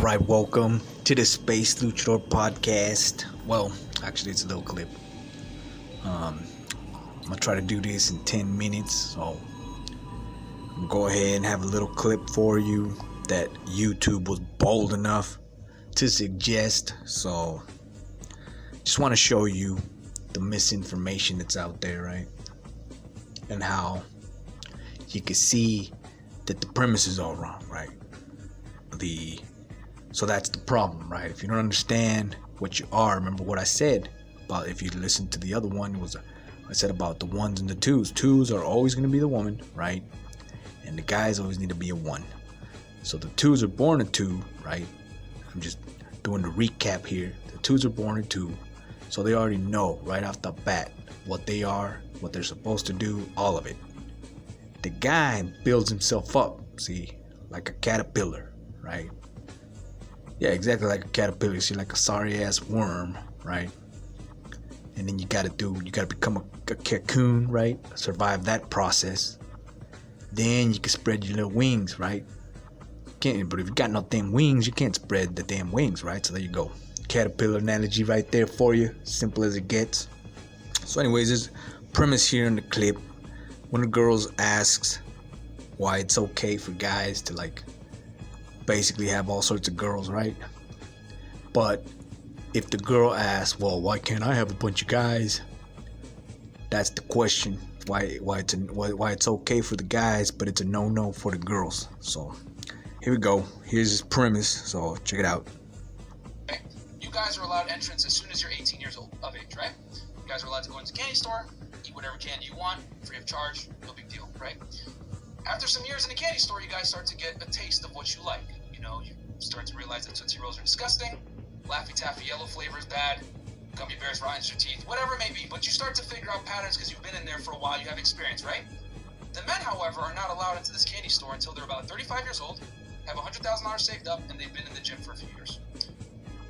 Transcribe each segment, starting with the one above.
Alright, welcome to the Space Luchador podcast. Well, actually, it's a little clip. I'm gonna try to do this in 10 minutes, so I'm gonna go ahead and have a little clip for you that YouTube was bold enough to suggest. So, just want to show you the misinformation that's out there, right? And how you can see that the premise is all wrong, right? So that's the problem, right? If you don't understand what you are, remember what I said about, if you listen to the other one, I said about the ones and the twos. Twos are always going to be the woman, right? And the guys always need to be a one. So the twos are born a two, right? I'm just doing the recap here. The twos are born a two, so they already know right off the bat what they are, what they're supposed to do, all of it. The guy builds himself up, see, like a caterpillar, right? Yeah, exactly like a caterpillar. You see, like a sorry ass worm, right? And then you gotta become a cocoon, right? Survive that process. Then you can spread your little wings, right? But if you got no damn wings, you can't spread the damn wings, right? So there you go. Caterpillar analogy right there for you. Simple as it gets. So anyways, there's premise here in the clip. One of the girls asks why it's okay for guys to basically have all sorts of girls, right? But if the girl asks, well, why can't I have a bunch of guys? That's the question. Why it's okay for the guys, but it's a no for the girls. So here we go. Here's his premise. So check it out. Okay. You guys are allowed entrance as soon as you're 18 years of age, right? You guys are allowed to go into the candy store, eat whatever candy you want, free of charge, no big deal, right? After some years in the candy store, you guys start to get a taste of what you like. You start to realize that Tootsie Rolls are disgusting, Laffy Taffy yellow flavor is bad, Gummy Bears rotting your teeth, whatever it may be. But you start to figure out patterns because you've been in there for a while, you have experience, right? The men, however, are not allowed into this candy store until they're about 35 years old, have $100,000 saved up, and they've been in the gym for a few years.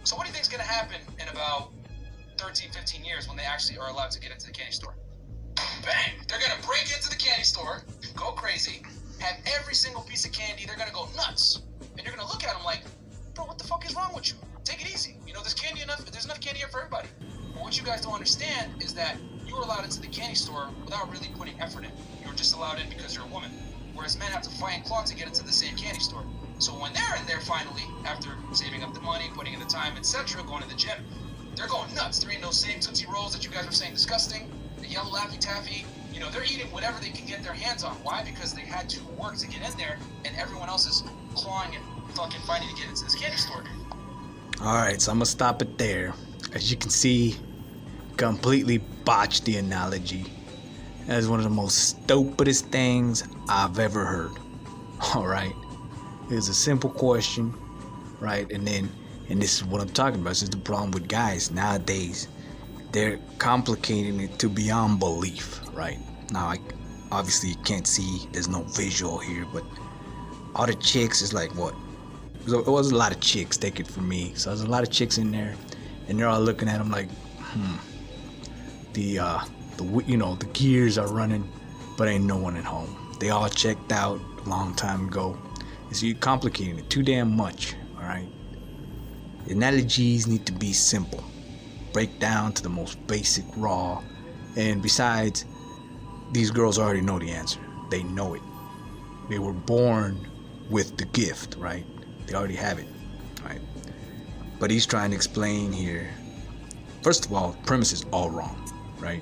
So what do you think is going to happen in about 13, 15 years when they actually are allowed to get into the candy store? Bang! They're going to break into the candy store, go crazy, have every single piece of candy, they're going to go nuts. And you're going to look at them like, bro, what the fuck is wrong with you? Take it easy. There's enough candy here for everybody. But what you guys don't understand is that you were allowed into the candy store without really putting effort in. You were just allowed in because you're a woman. Whereas men have to fight and claw to get into the same candy store. So when they're in there finally, after saving up the money, putting in the time, etc., going to the gym, they're going nuts. They're eating those same Tootsie Rolls that you guys were saying disgusting, the yellow Laffy Taffy. They're eating whatever they can get their hands on. Why? Because they had to work to get in there, and everyone else is clawing and fucking fighting to get into this candy store. Alright, so I'm gonna stop it there. As you can see, completely botched the analogy. That is one of the most stupidest things I've ever heard. Alright. It's a simple question, right? And this is what I'm talking about. This is the problem with guys nowadays. They're complicating it to beyond belief, right? Now, obviously you can't see, there's no visual here, but all the chicks is like what? It was a lot of chicks, take it from me. So there's a lot of chicks in there, and they're all looking at them like, the gears are running, but ain't no one at home. They all checked out a long time ago. So you're complicating it too damn much, all right? The analogies need to be simple. Break down to the most basic, raw. And besides, these girls already know the answer. They know it. They were born with the gift, right? They already have it, right? But he's trying to explain here. First of all, premise is all wrong, right?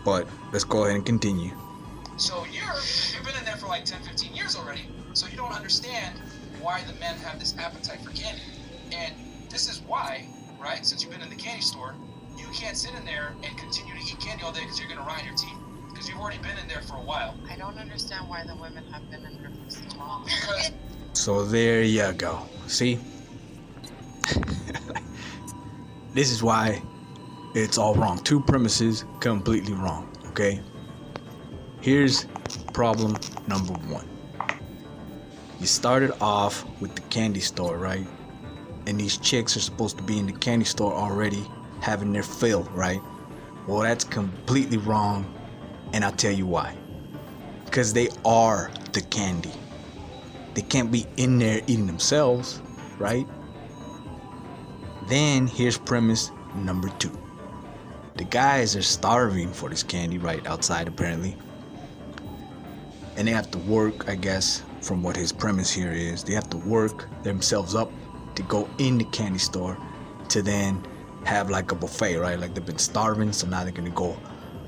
But let's go ahead and continue. So you've been in there for like 10, 15 years already, so you don't understand why the men have this appetite for candy. And this is why, right, since you've been in the candy store, you can't sit in there and continue to eat candy all day because you're going to rot your teeth. Because you've already been in there for a while. I don't understand why the women have been in there for so long. So there you go. See? This is why it's all wrong. Two premises completely wrong, okay? Here's problem number one. You started off with the candy store, right? And these chicks are supposed to be in the candy store already having their fill, right? Well, that's completely wrong, and I'll tell you why. Because they are the candy. They can't be in there eating themselves, right? Then here's premise number 2. The guys are starving for this candy right outside apparently. And they have to work, I guess, from what his premise here is. They have to work themselves up to go in the candy store to then have like a buffet, right? Like they've been starving, so now they're gonna go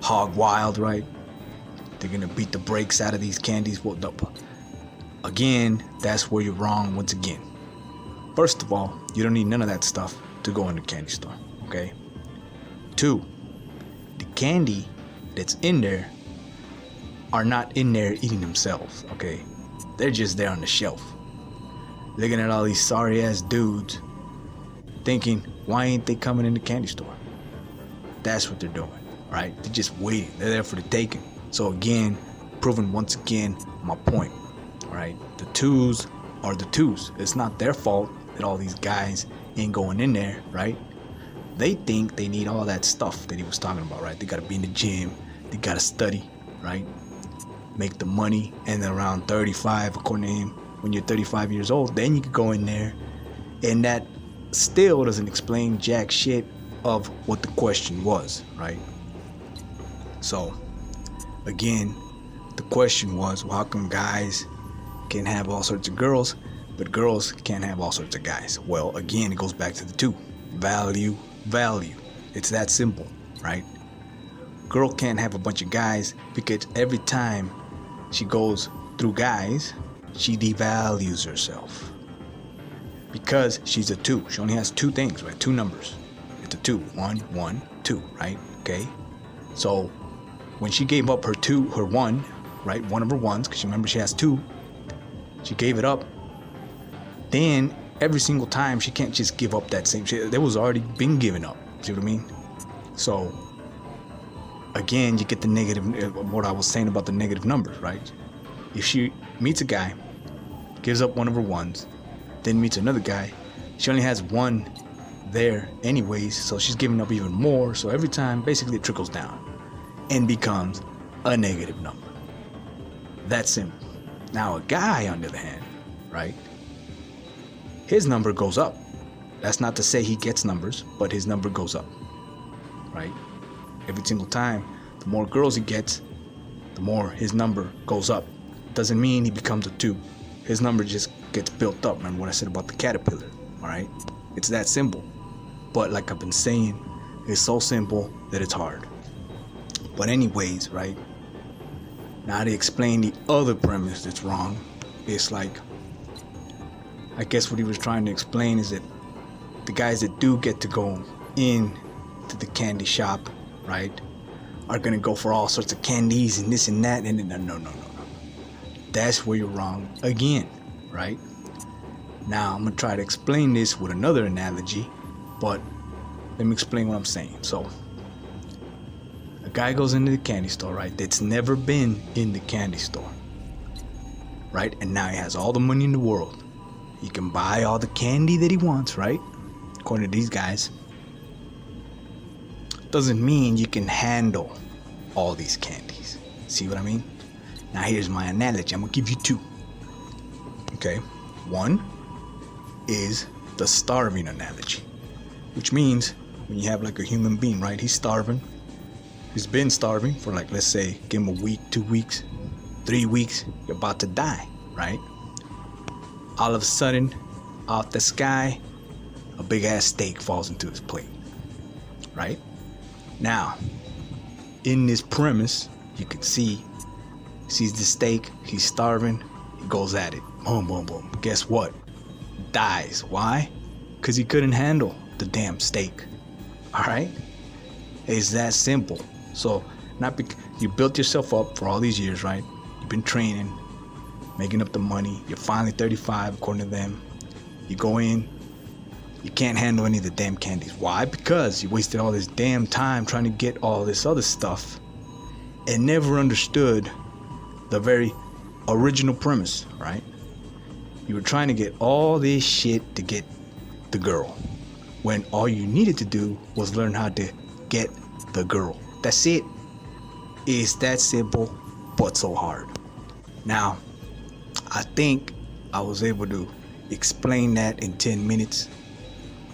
hog wild, right? They're gonna beat the brakes out of these candies. Well, again, that's where you're wrong once again. First of all, you don't need none of that stuff to go in the candy store, okay? 2, the candy that's in there are not in there eating themselves, okay? They're just there on the shelf, looking at all these sorry ass dudes, thinking, why ain't they coming in the candy store? That's what they're doing, right? They're just waiting. They're there for the taking. So again, proving once again my point, right? The 2s are the 2s. It's not their fault that all these guys ain't going in there, right? They think they need all that stuff that he was talking about, right? They gotta be in the gym, they gotta study, right? Make the money, and then around 35, according to him, when you're 35 years old, then you can go in there, and that still doesn't explain jack shit of what the question was, right? So, again, the question was, well, how come guys can have all sorts of girls, but girls can't have all sorts of guys? Well, again, it goes back to the 2. Value. It's that simple, right? Girl can't have a bunch of guys because every time she goes through guys, she devalues herself. Because she's a 2. She only has 2 things, right? 2 numbers. It's a 2. 1, 1, 2, right? Okay? So, when she gave up her 1, right? One of her 1s, because remember she has 2. She gave it up. Then, every single time, she can't just give up that same shit. That was already been given up. See what I mean? So, again, you get the negative, what I was saying about the negative numbers, right? If she meets a guy, gives up one of her 1s, then meets another guy, she only has 1 there anyways, so she's giving up even more. So every time, basically it trickles down and becomes a negative number. That's simple. Now a guy, on the other hand, right? His number goes up. That's not to say he gets numbers, but his number goes up, right? Every single time, the more girls he gets, the more his number goes up. Doesn't mean he becomes a 2. His number just gets built up. Remember what I said about the caterpillar, all right? It's that simple. But like I've been saying, it's so simple that it's hard. But anyways, right? Now to explain the other premise that's wrong, it's like, I guess what he was trying to explain is that the guys that do get to go in to the candy shop, right, are gonna go for all sorts of candies and this and that, and no. That's where you're wrong again, right? Now I'm gonna try to explain this with another analogy, but let me explain what I'm saying. So a guy goes into the candy store, right, that's never been in the candy store, right? And now he has all the money in the world. He can buy all the candy that he wants, right? According to these guys. Doesn't mean you can handle all these candies. See what I mean? Now here's my analogy. I'm gonna give you 2. Okay? 1 is the starving analogy, which means when you have like a human being, right? He's starving. He's been starving for like, let's say, give him a week, 2 weeks, 3 weeks. You're about to die, right? All of a sudden, out the sky, a big ass steak falls into his plate, right? Now, in this premise, you can see, sees the steak, he's starving, he goes at it, boom, boom, boom. Guess what? Dies. Why? Because he couldn't handle the damn steak. All right? It's that simple. So, you built yourself up for all these years, right? You've been training, making up the money. You're finally 35, according to them. You go in, you can't handle any of the damn candies. Why? Because you wasted all this damn time trying to get all this other stuff and never understood the very original premise, right? You were trying to get all this shit to get the girl, when all you needed to do was learn how to get the girl. That's it. It's that simple, but so hard. Now, I think I was able to explain that in 10 minutes.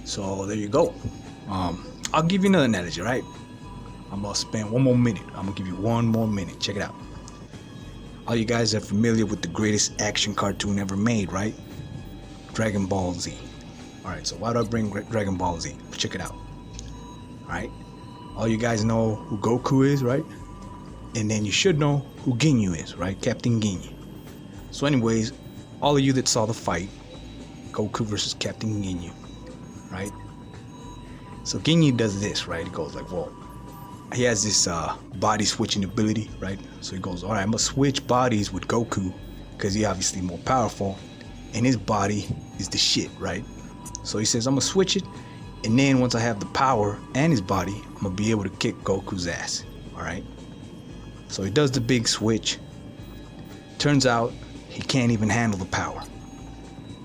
So there you go. I'll give you another analogy, right? I'm gonna spend one more minute. I'm gonna give you one more minute. Check it out. All you guys are familiar with the greatest action cartoon ever made, right? Dragon Ball Z. Alright, so why do I bring Dragon Ball Z? Check it out. Alright? All you guys know who Goku is, right? And then you should know who Ginyu is, right? Captain Ginyu. So anyways, all of you that saw the fight, Goku versus Captain Ginyu, right? So Ginyu does this, right? He goes like, well, he has this body switching ability, right? So he goes, all right, I'm gonna switch bodies with Goku because he's obviously more powerful and his body is the shit, right? So he says, I'm gonna switch it, and then once I have the power and his body, I'm gonna be able to kick Goku's ass, all right? So he does the big switch. Turns out he can't even handle the power,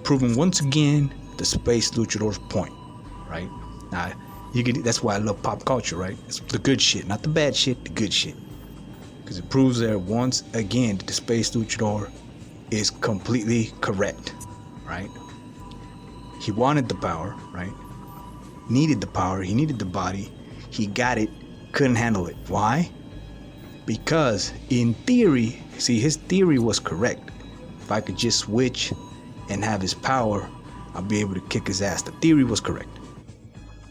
proving once again the Space Luchador's point, right? Now, that's why I love pop culture, right? It's the good shit, not the bad shit, the good shit. Because it proves there once again that the Space Luchador is completely correct, right? He wanted the power, right? Needed the power, he needed the body. He got it, couldn't handle it. Why? Because in theory, see, his theory was correct. If I could just switch and have his power, I'll be able to kick his ass. The theory was correct.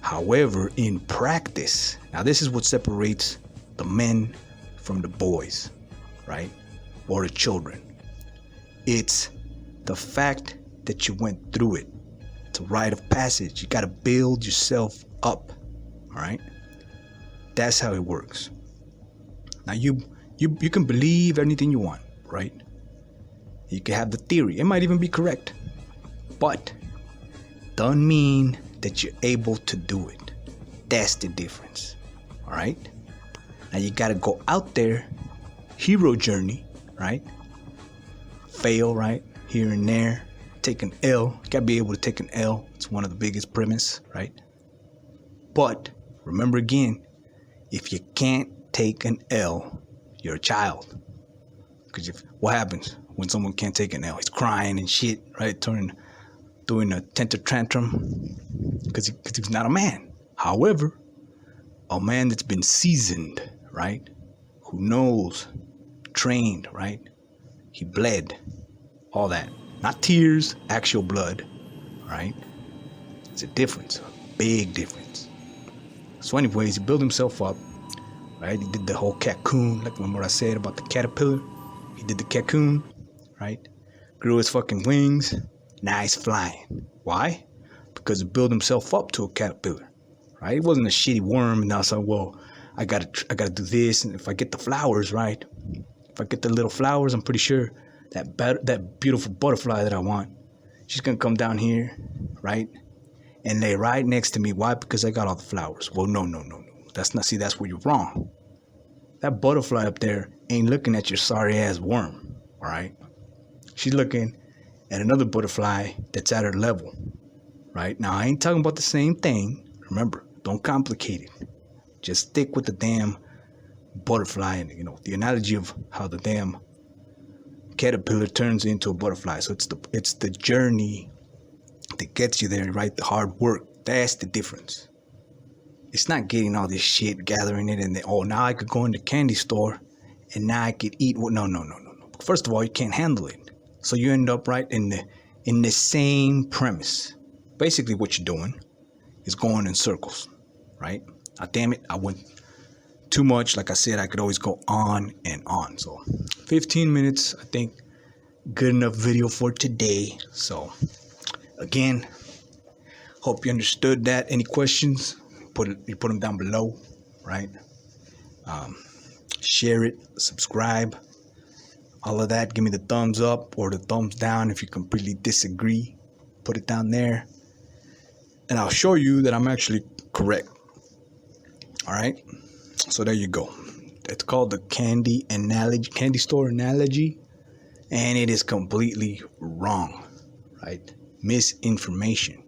However, in practice, now this is what separates the men from the boys, right? Or the children. It's the fact that you went through it. It's a rite of passage. You got to build yourself up, all right? That's how it works. Now you can believe anything you want, right? You can have the theory. It might even be correct, but doesn't mean that you're able to do it. That's the difference, all right? Now you got to go out there, hero journey, right? Fail, right? Here and there, take an L. You got to be able to take an L. It's one of the biggest premise, right? But remember again, if you can't take an L, you're a child. Because what happens when someone can't take an L? He's crying and shit, right? Doing a temper tantrum because he's not a man. However, a man that's been seasoned, right? Who knows, trained, right? He bled, all that. Not tears, actual blood, right? It's a difference, a big difference. So anyways, he built himself up, right? He did the whole cocoon, like what I said about the caterpillar. He did the cocoon, right? Grew his fucking wings. Now he's flying. Why? Because he built himself up to a caterpillar, right? It wasn't a shitty worm, and I was like, well, I gotta do this, and if I get the flowers, right? If I get the little flowers, I'm pretty sure that beautiful butterfly that I want, she's gonna come down here, right? And lay right next to me. Why? Because I got all the flowers. Well, no. That's where you're wrong. That butterfly up there ain't looking at your sorry ass worm, all right? She's looking at another butterfly that's at her level, right? Now, I ain't talking about the same thing. Remember, don't complicate it. Just stick with the damn butterfly and, the analogy of how the damn caterpillar turns into a butterfly. So it's the journey that gets you there, right? The hard work. That's the difference. It's not getting all this shit, gathering it, and then, now I could go in the candy store and now I could eat. No. First of all, you can't handle it. So you end up right in the same premise. Basically what you're doing is going in circles, right? Damn it, I went too much. Like I said, I could always go on and on. So 15 minutes, I think, good enough video for today. So again, hope you understood that. Any questions? You put them down below, right? Share it, subscribe, all of that. Give me the thumbs up or the thumbs down if you completely disagree. Put it down there, and I'll show you that I'm actually correct. All right, so there you go. It's called the candy store analogy, and it is completely wrong, right? Misinformation.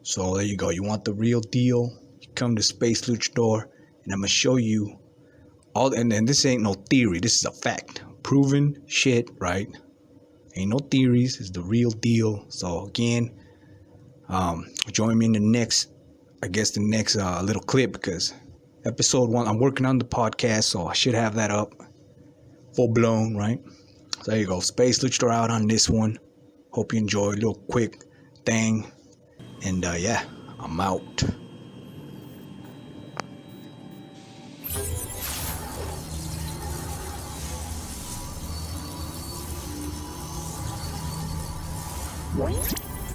So there you go. You want the real deal? You come to Space Luchador, and I'm gonna show you all. And this ain't no theory. This is a fact, proven shit, right? Ain't no theories. It's the real deal. So again, join me in the next little clip, because episode 1, I'm working on the podcast, so I should have that up full blown, right? So there you go. Space Luchador out on this one. Hope you enjoy a little quick thing. And yeah, I'm out. What?